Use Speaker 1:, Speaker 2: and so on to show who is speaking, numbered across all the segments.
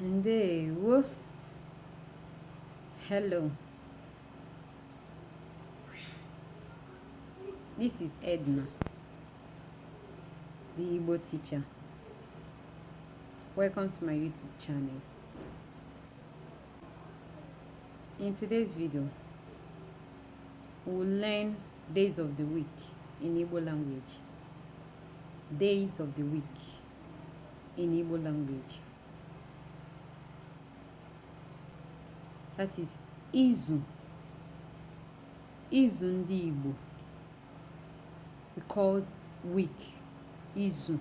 Speaker 1: Ndewo. Hello. This is Edna, the Igbo teacher. Welcome to my YouTube channel. In today's video, we'll learn days of the week in Igbo language. Days of the week in Igbo language. That is Izu. Izu ndị Igbo. We call week Izu.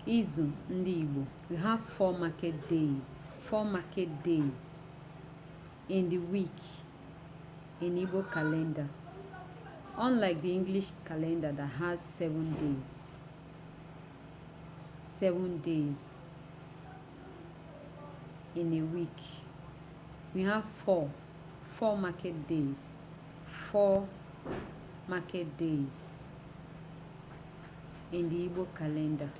Speaker 1: Izu ndị Igbo. We have 4 market days. 4 market days in the week in Igbo calendar. Unlike the English calendar that has 7 days. 7 days in a week. We have 4 market days. 4 market days in the Igbo calendar.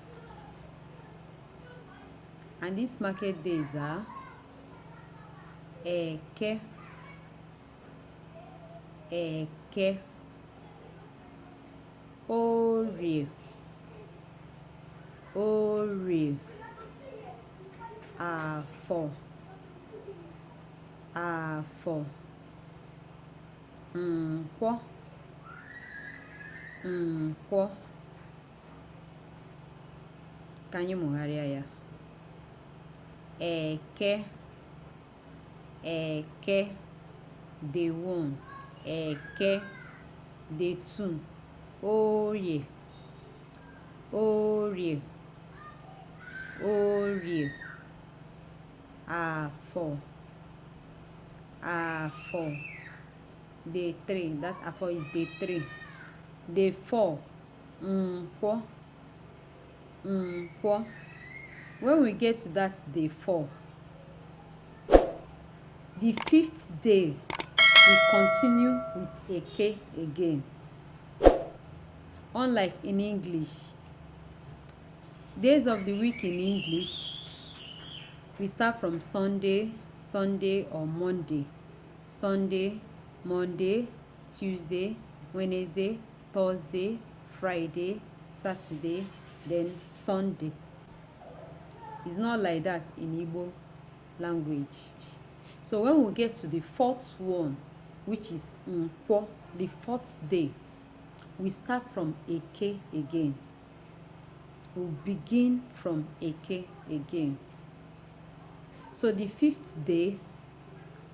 Speaker 1: And these market days are Eke, Orie, Afọ, Nkwọ, ka anyị mụgharịa ya. Eke, day 1, Eke, day 2, Orie, Afọ, day 3, that Afọ is day 3. Day 4, Nkwọ. When we get to that day 4, the 5th day, we continue with Eke again. Unlike in English, days of the week in English, we start from Sunday or Monday. Sunday, Monday, Tuesday, Wednesday, Thursday, Friday, Saturday, then Sunday. It's not like that in Igbo language. So when we get to the 4th one, which is Nkwọ, the 4th day, we start from Eke again. We begin from Eke again. So the 5th day,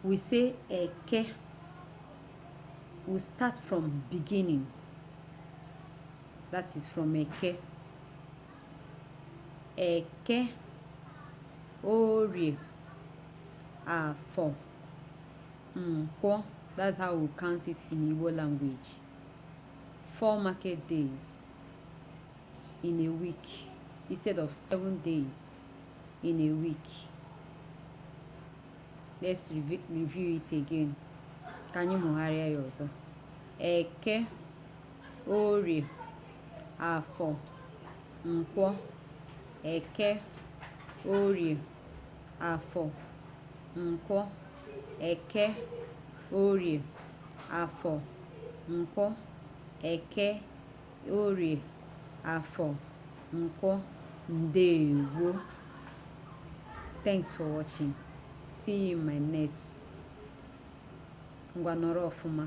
Speaker 1: we say Eke. We start from beginning. That is from Eke. Eke, Orie, Afọ, Nkwọ. That's how we count it in Igbo language. 4 market days in a week instead of 7 days in a week. Let's review it again. Ka anyị mụgharịa ya ọzọ. Eke, Orie, Afọ, Nkwọ. Eke, Orie, Afọ, Nkwọ. Eke, Orie, Afọ, Nkwọ. Eke, Orie, Afọ, Nkwọ. Ndewo. Thanks for watching. See you in my next. Ngwa nọrọ ọfụma.